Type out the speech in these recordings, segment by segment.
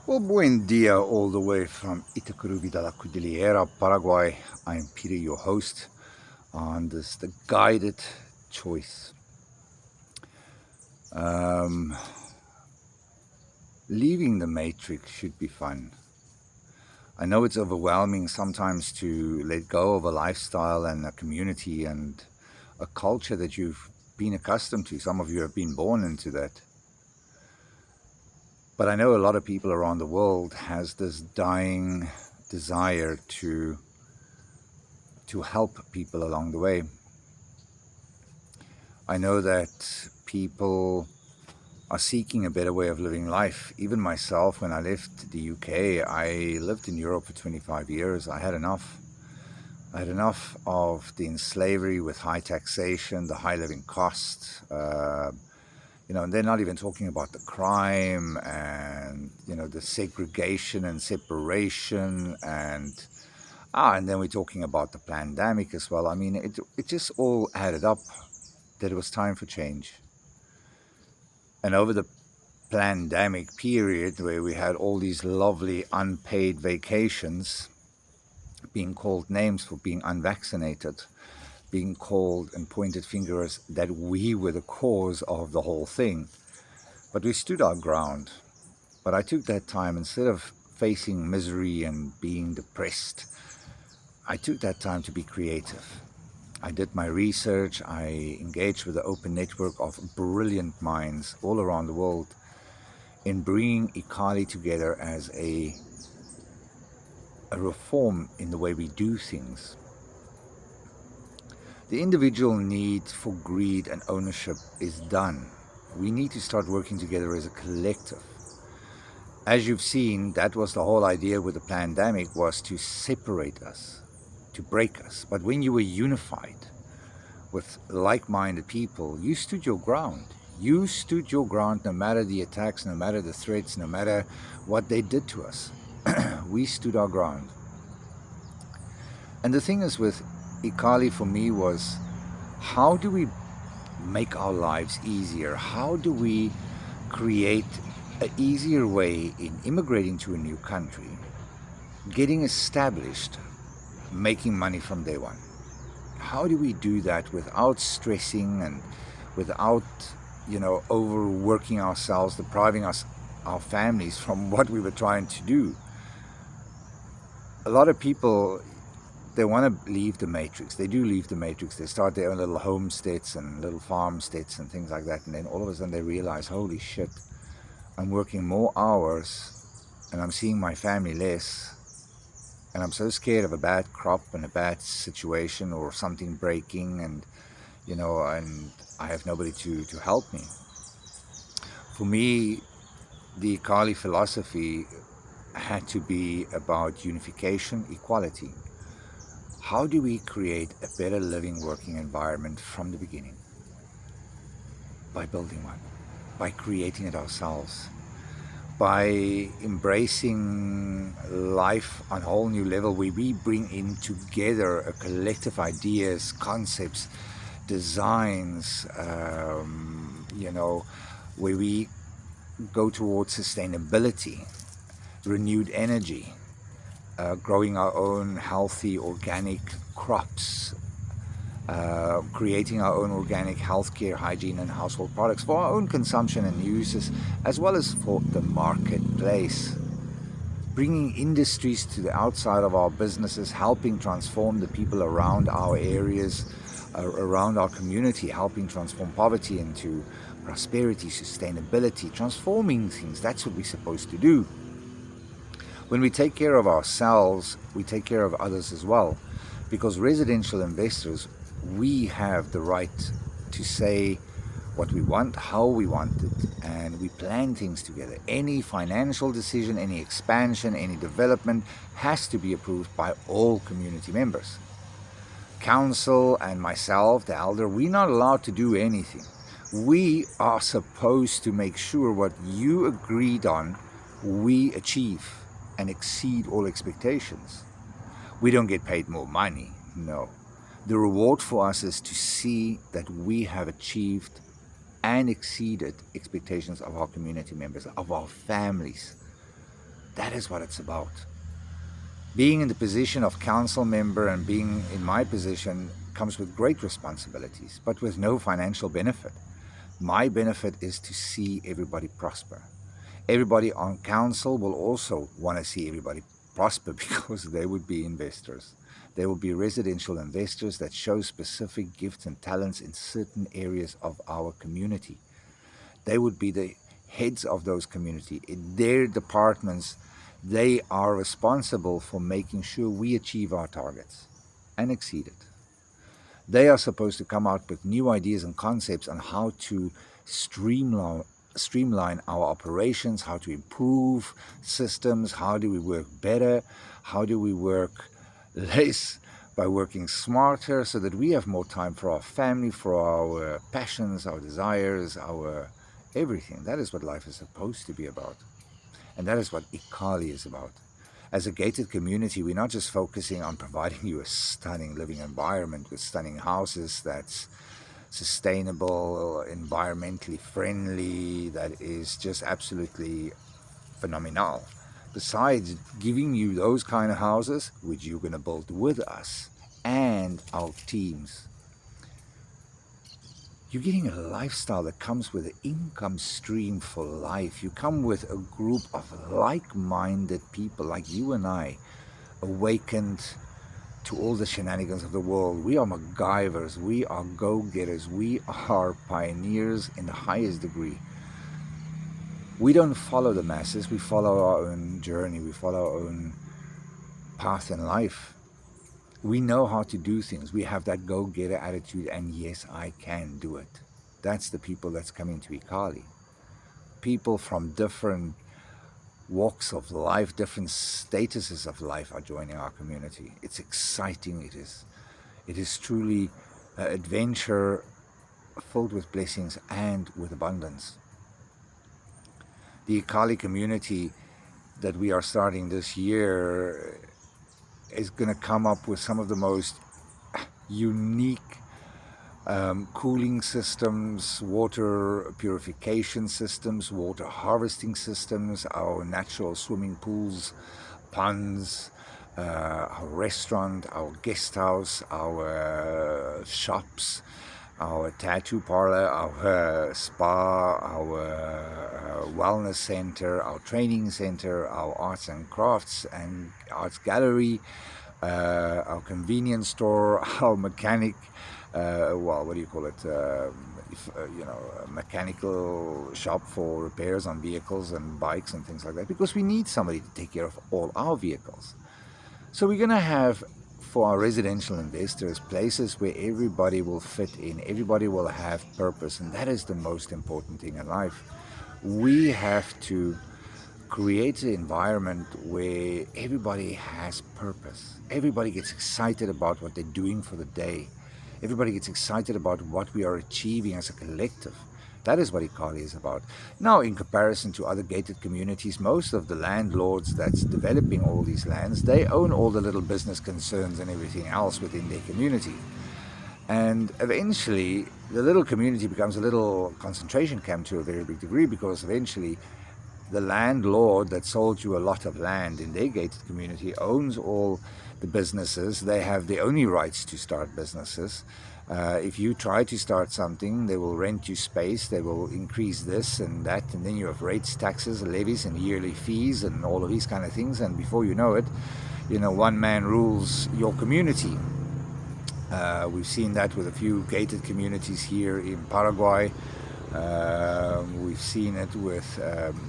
Well, buen dia, all the way from Itacurubí de la Cordillera, Paraguay. I'm Peter, your host on this, the guided choice. Leaving the matrix should be fun. I know it's overwhelming sometimes to let go of a lifestyle and a community and a culture that you've been accustomed to. Some of you have been born into that. But I know a lot of people around the world has this dying desire to help people along the way. I know that people are seeking a better way of living life. Even myself, when I left the UK, I lived in Europe for 25 years. I had enough. I had enough of the slavery with high taxation, the high living costs, and they're not even talking about the crime and, the segregation and separation and then we're talking about the pandemic as well. I mean, it just all added up that it was time for change. And over the pandemic period, where we had all these lovely unpaid vacations, being called names for being unvaccinated, being called and pointed fingers that we were the cause of the whole thing. But we stood our ground. But I took that time, instead of facing misery and being depressed, I took that time to be creative. I did my research. I engaged with the open network of brilliant minds all around the world in bringing ECAHLI together as a reform in the way we do things. The individual need for greed and ownership is done. We need to start working together as a collective. As you've seen, that was the whole idea with the pandemic, was to separate us, to break us. But when you were unified with like-minded people, you stood your ground. You stood your ground no matter the attacks, no matter the threats, no matter what they did to us. We stood our ground. And the thing is with ECAHLI for me was, how do we make our lives easier? How do we create an easier way in immigrating to a new country, getting established, making money from day one? How do we do that without stressing and without, overworking ourselves, depriving our families from what we were trying to do? A lot of people, they want to leave the matrix. They do leave the matrix. They start their own little homesteads and little farmsteads and things like that. And then all of a sudden they realize, holy shit, I'm working more hours and I'm seeing my family less. And I'm so scared of a bad crop and a bad situation or something breaking and I have nobody to help me. For me, the ECAHLI philosophy had to be about unification, equality. How do we create a better living, working environment from the beginning? By building one, by creating it ourselves, by embracing life on a whole new level, where we bring in together a collective ideas, concepts, designs, where we go towards sustainability, renewed energy, growing our own healthy organic crops, creating our own organic healthcare, hygiene and household products for our own consumption and uses, as well as for the marketplace. Bringing industries to the outside of our businesses, helping transform the people around our areas, around our community, helping transform poverty into prosperity, sustainability, transforming things. That's what we're supposed to do. When we take care of ourselves, we take care of others as well. Because residential investors, we have the right to say what we want, how we want it, and we plan things together. Any financial decision, any expansion, any development has to be approved by all community members. Council and myself, the elder, we're not allowed to do anything. We are supposed to make sure what you agreed on, we achieve and exceed all expectations. We don't get paid more money, no. The reward for us is to see that we have achieved and exceeded expectations of our community members, of our families. That is what it's about. Being in the position of council member and being in my position comes with great responsibilities, but with no financial benefit. My benefit is to see everybody prosper. Everybody on council will also want to see everybody prosper because they would be investors. They will be residential investors that show specific gifts and talents in certain areas of our community. They would be the heads of those community. In their departments, they are responsible for making sure we achieve our targets and exceed it. They are supposed to come out with new ideas and concepts on how to streamline our operations, how to improve systems, how do we work better, how do we work less by working smarter so that we have more time for our family, for our passions, our desires, our everything. That is what life is supposed to be about. And that is what ECAHLI is about. As a gated community, we're not just focusing on providing you a stunning living environment with stunning houses that's sustainable, environmentally friendly, that is just absolutely phenomenal. Besides giving you those kind of houses, which you're going to build with us and our teams, you're getting a lifestyle that comes with an income stream for life. You come with a group of like-minded people like you and I, awakened to all the shenanigans of the world. We are MacGyvers, we are go-getters, we are pioneers in the highest degree. We don't follow the masses, we follow our own journey, we follow our own path in life. We know how to do things. We have that go-getter attitude, and yes, I can do it. That's the people that's coming to ECAHLI. People from different walks of life, different statuses of life are joining our community. It's exciting. It is truly an adventure filled with blessings and with abundance. The ECAHLI community that we are starting this year is going to come up with some of the most unique cooling systems, water purification systems, water harvesting systems, our natural swimming pools, ponds, our restaurant, our guest house, our shops, our tattoo parlor, our spa, our wellness center, our training center, our arts and crafts and arts gallery, our convenience store, our mechanic, what do you call it? A mechanical shop for repairs on vehicles and bikes and things like that, because we need somebody to take care of all our vehicles. So we're going to have, for our residential investors, places where everybody will fit in, everybody will have purpose, and that is the most important thing in life. We have to create an environment where everybody has purpose. Everybody gets excited about what they're doing for the day. Everybody gets excited about what we are achieving as a collective. That is what ECAHLI is about. Now, in comparison to other gated communities, most of the landlords that's developing all these lands, they own all the little business concerns and everything else within their community. And eventually, the little community becomes a little concentration camp to a very big degree, because eventually the landlord that sold you a lot of land in their gated community owns all the businesses. They have the only rights to start businesses. If you try to start something, they will rent you space, they will increase this and that, and then you have rates, taxes, levies, and yearly fees, and all of these kind of things. And before you know it, one man rules your community. We've seen that with a few gated communities here in Paraguay. We've seen it with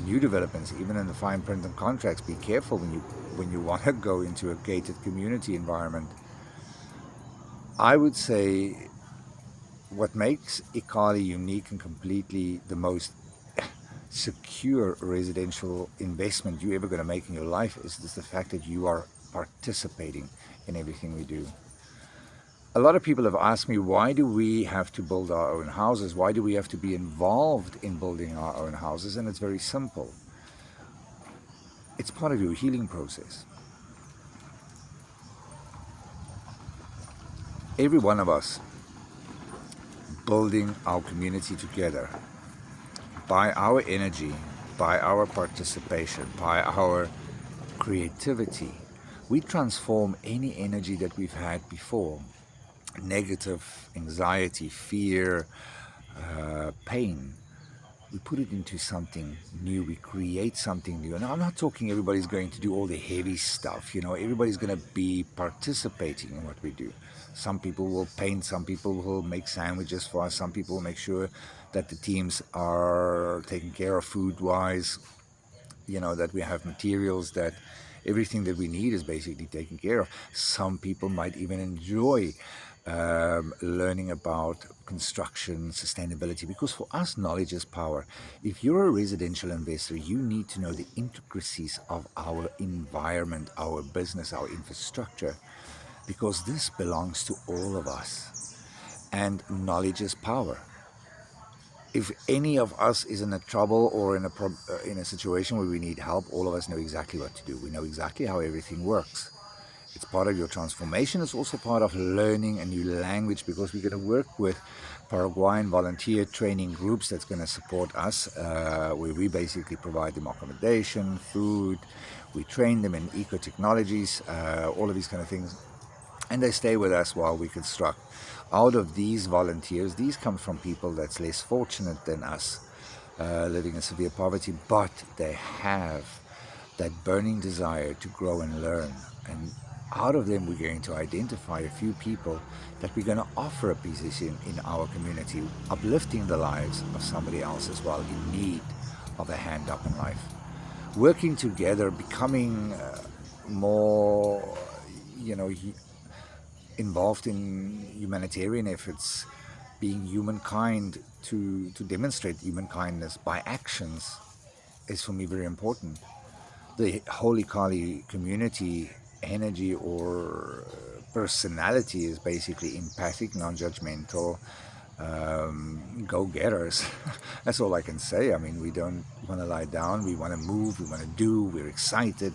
new developments, even in the fine print and contracts. Be careful when you want to go into a gated community environment. I would say what makes ECAHLI unique and completely the most secure residential investment you're ever going to make in your life is just the fact that you are participating in everything we do. A lot of people have asked me, why do we have to build our own houses? Why do we have to be involved in building our own houses? And it's very simple. It's part of your healing process. Every one of us building our community together by our energy, by our participation, by our creativity. We transform any energy that we've had before, negative, anxiety, fear, pain. We put it into something new. We create something new. And I'm not talking everybody's going to do all the heavy stuff. Everybody's going to be participating in what we do. Some people will paint, some people will make sandwiches for us, some people will make sure that the teams are taken care of food-wise, that we have materials, that everything that we need is basically taken care of. Some people might even enjoy learning about construction, sustainability, because for us, knowledge is power. If you're a residential investor, you need to know the intricacies of our environment, our business, our infrastructure, because this belongs to all of us. And knowledge is power. If any of us is in a trouble or in a situation where we need help, all of us know exactly what to do. We know exactly how everything works. It's part of your transformation. It's also part of learning a new language, because we're going to work with Paraguayan volunteer training groups that's going to support us, where we basically provide them accommodation, food. We train them in eco-technologies, all of these kind of things. And they stay with us while we construct. Out of these volunteers, these come from people that's less fortunate than us, living in severe poverty, but they have that burning desire to grow and learn. And out of them, we're going to identify a few people that we're going to offer a position in our community, uplifting the lives of somebody else as well in need of a hand up in life. Working together, becoming more, involved in humanitarian efforts, being humankind, to demonstrate human kindness by actions is for me very important. The whole ECAHLI community energy or personality is basically empathic, non-judgmental, go-getters. That's all I can say. I mean, we don't want to lie down. We want to move. We want to do. We're excited.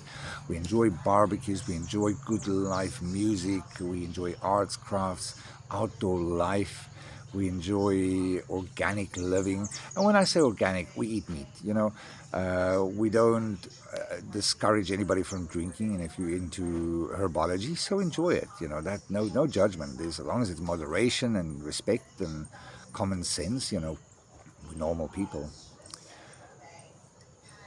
We enjoy barbecues. We enjoy good life music. We enjoy arts, crafts, outdoor life. We enjoy organic living. And when I say organic, we eat meat. We don't discourage anybody from drinking. And if you're into herbology, so enjoy it. That no judgment. As long as it's moderation and respect and common sense. We're normal people.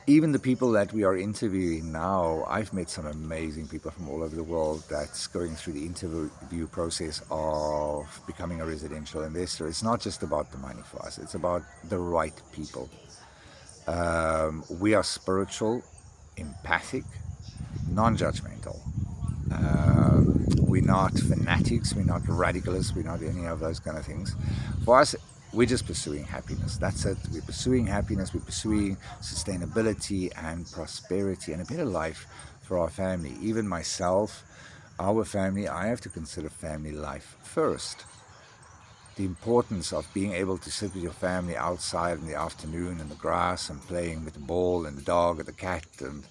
Even the people that we are interviewing now, I've met some amazing people from all over the world that's going through the interview process of becoming a residential investor. It's not just about the money for us, it's about the right people. We are spiritual, empathic, non-judgmental. We're not fanatics, we're not radicalists, we're not any of those kind of things. For us, we're just pursuing happiness. That's it. We're pursuing happiness. We're pursuing sustainability and prosperity and a better life for our family. Even myself, our family, I have to consider family life first. The importance of being able to sit with your family outside in the afternoon in the grass and playing with the ball and the dog and the cat and,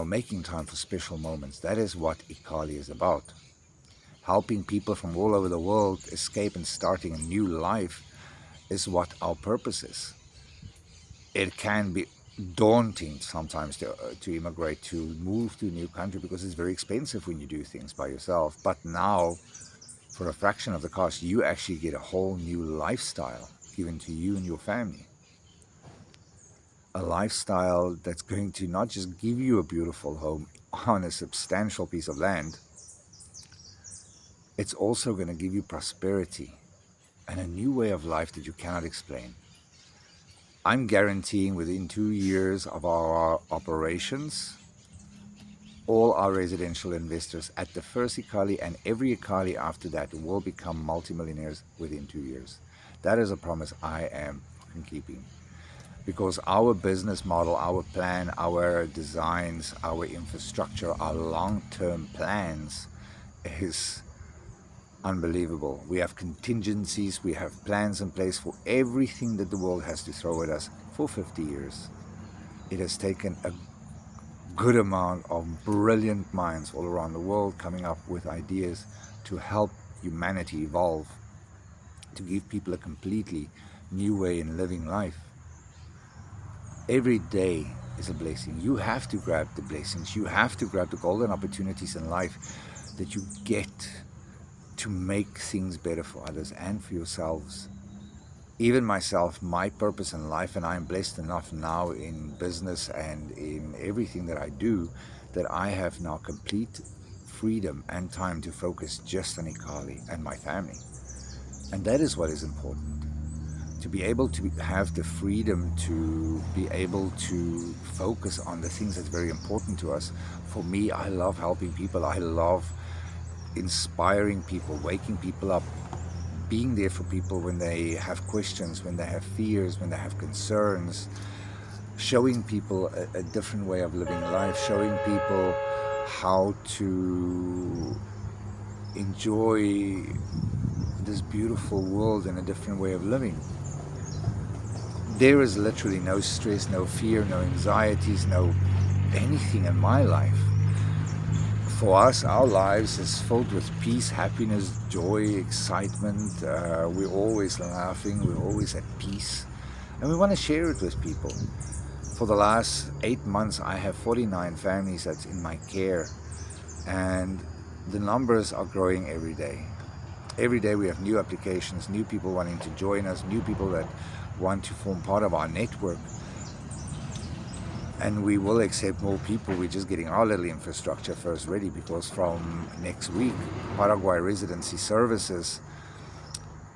making time for special moments. That is what ECAHLI is about. Helping people from all over the world escape and starting a new life is what our purpose is. It can be daunting sometimes to immigrate, to move to a new country, because it's very expensive when you do things by yourself. But now, for a fraction of the cost, you actually get a whole new lifestyle given to you and your family. A lifestyle that's going to not just give you a beautiful home on a substantial piece of land, it's also going to give you prosperity and a new way of life that you cannot explain. I'm guaranteeing within 2 years of our operations, all our residential investors at the first ECAHLI and every ECAHLI after that will become multimillionaires within 2 years. That is a promise I am keeping. Because our business model, our plan, our designs, our infrastructure, our long-term plans is unbelievable. We have contingencies, we have plans in place for everything that the world has to throw at us for 50 years. It has taken a good amount of brilliant minds all around the world coming up with ideas to help humanity evolve, to give people a completely new way in living life. Every day is a blessing. You have to grab the blessings. You have to grab the golden opportunities in life that you get to make things better for others and for yourselves. Even myself, my purpose in life, and I'm blessed enough now in business and in everything that I do, that I have now complete freedom and time to focus just on ECAHLI and my family. And that is what is important. To be able to have the freedom to be able to focus on the things that's very important to us. For me, I love helping people. I love inspiring people, waking people up, being there for people when they have questions, when they have fears, when they have concerns, showing people a different way of living life, showing people how to enjoy this beautiful world in a different way of living. There is literally no stress, no fear, no anxieties, no anything in my life. For us, our lives is filled with peace, happiness, joy, excitement. We're always laughing, we're always at peace. And we want to share it with people. For the last 8 months, I have 49 families that's in my care. And the numbers are growing every day. Every day we have new applications, new people wanting to join us, new people that want to form part of our network. And we will accept more people. We're just getting our little infrastructure first ready, because from next week, Paraguay Residency Services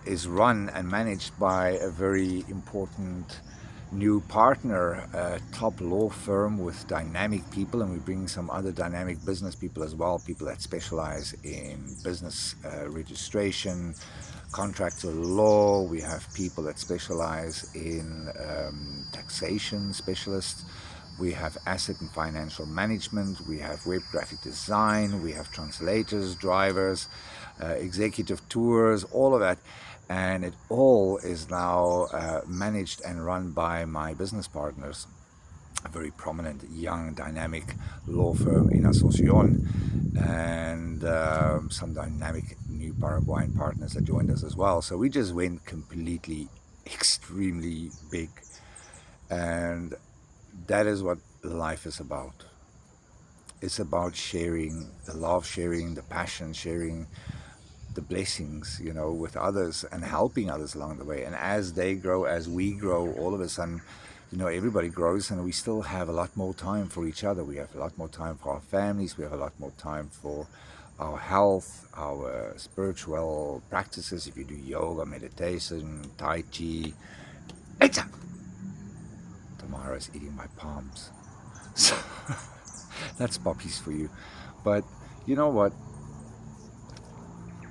is run and managed by a very important new partner, a top law firm with dynamic people, and we bring some other dynamic business people as well, people that specialize in business registration, contractor law. We have people that specialize in taxation specialists. We have asset and financial management. We have web graphic design. We have translators, drivers, executive tours, all of that. And it all is now managed and run by my business partners, a very prominent young dynamic law firm in Asunción, and some dynamic new Paraguayan partners that joined us as well. So we just went completely extremely big, and that is what life is about. It's about sharing the love, sharing the passion, sharing the blessings, you know, with others, and helping others along the way. And as they grow, as we grow, all of a sudden, you know, everybody grows, and we still have a lot more time for each other. We have a lot more time for our families. We have a lot more time for our health, our spiritual practices. If you do yoga, meditation, Tai Chi, etc. Tamara's eating my palms. So that's puppies for you. But you know what?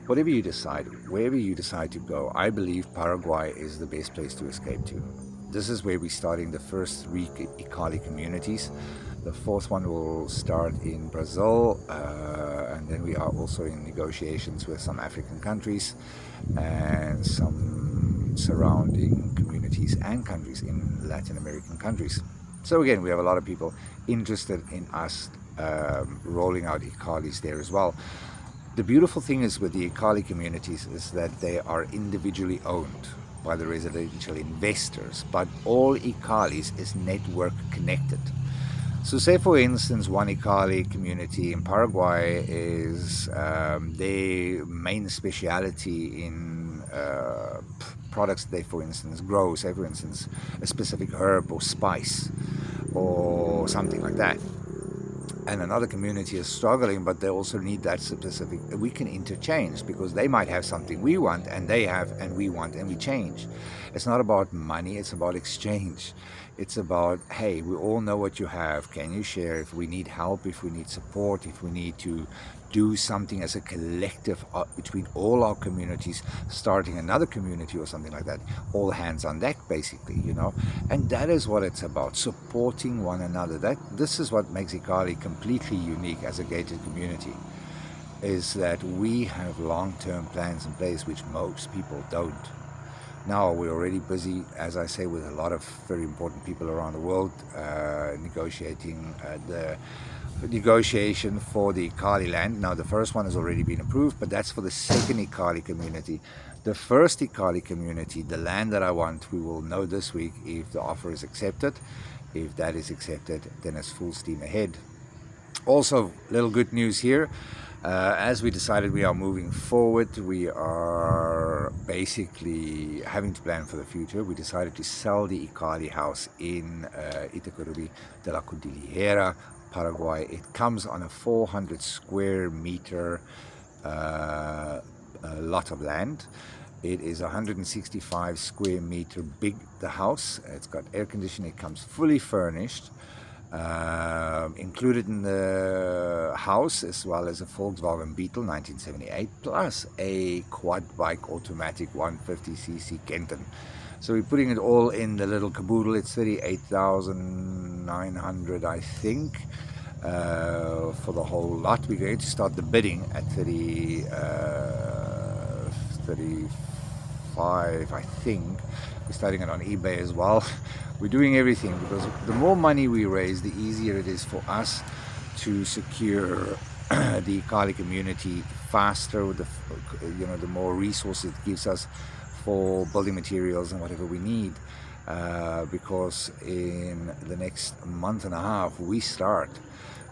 Whatever you decide, wherever you decide to go, I believe Paraguay is the best place to escape to. This is where we're starting the first 3 ECAHLI communities. The 4th one will start in Brazil, and then we are also in negotiations with some African countries and some surrounding communities and countries in Latin American countries. So again, we have a lot of people interested in us rolling out ECAHLIs there as well. The beautiful thing is with the ECAHLI communities is that they are individually owned by the residential investors, but all ECAHLIs is network connected. So say for instance one ECAHLI community in Paraguay is their main speciality in products they for instance grow, say for instance a specific herb or spice or something like that. And another community is struggling, but they also need that specific. We can interchange, because they might have something we want, and they have, and we want, and we change. It's not about money, it's about exchange. It's about, hey, we all know what you have. Can you share? If we need help, if we need support, if we need to do something as a collective between all our communities, starting another community or something like that, all hands on deck basically, you know. And that is what it's about, supporting one another. This is what makes ECAHLI completely unique as a gated community, is that we have long-term plans in place which most people don't. Now we're already busy, as I say, with a lot of very important people around the world negotiating the negotiation for the ECAHLI land. Now the first one has already been approved, but that's for the second ECAHLI community. The first ECAHLI community, the land that I want, we will know this week if the offer is accepted. If that is accepted, then it's full steam ahead. Also, little good news here. As we decided we are moving forward, we are basically having to plan for the future. We decided to sell the ECAHLI house in Itacurubi de la Cordillera, Paraguay. It comes on a 400 square meter lot of land. It is 165 square meter big, the house. It's got air conditioning. It comes fully furnished. Included in the house as well as a Volkswagen Beetle 1978 plus a quad bike automatic 150cc Kenton. So we're putting it all in the little caboodle. It's 38,900 I think for the whole lot. We're going to start the bidding at 35 I think. We're starting it on eBay as well. We're doing everything because the more money we raise, the easier it is for us to secure the ECAHLI community faster. With the more resources it gives us for building materials and whatever we need. Because in the next month and a half we start.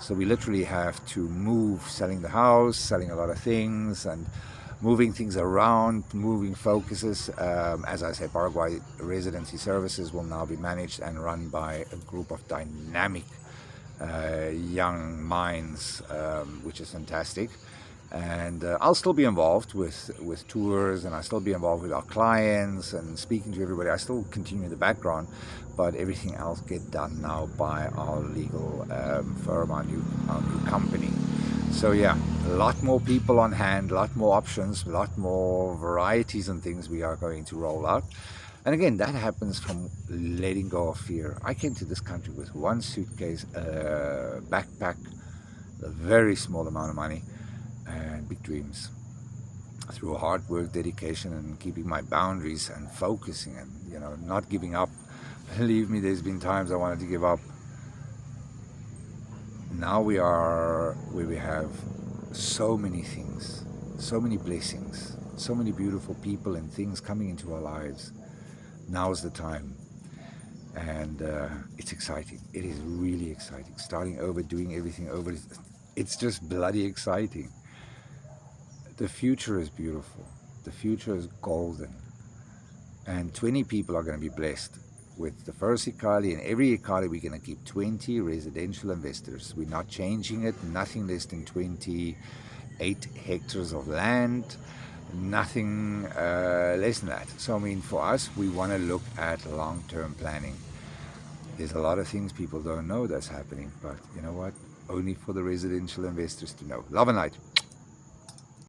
So we literally have to move, selling the house, selling a lot of things, and moving things around, moving focuses. As I said, Paraguay Residency Services will now be managed and run by a group of dynamic young minds, which is fantastic. And I'll still be involved with tours, and I'll still be involved with our clients and speaking to everybody. I still continue in the background, but everything else get done now by our legal firm, our new company. So yeah, a lot more people on hand, a lot more options, a lot more varieties and things we are going to roll out. And again, that happens from letting go of fear. I came to this country with one suitcase, a backpack, a very small amount of money, and big dreams. Through hard work, dedication, and keeping my boundaries and focusing and not giving up. Believe me, there's been times I wanted to give up. Now we are where we have so many things, so many blessings, so many beautiful people and things coming into our lives. Now is the time. And it's exciting. It is really exciting. Starting over, doing everything over. It's just bloody exciting. The future is beautiful. The future is golden. And 20 people are going to be blessed. With the first ECAHLI, and every ECAHLI we're going to keep 20 residential investors. We're not changing it. Nothing less than 28 hectares of land. Nothing less than that. So I mean, for us, we want to look at long-term planning. There's a lot of things people don't know that's happening, but you know what? Only for the residential investors to know. Love and light.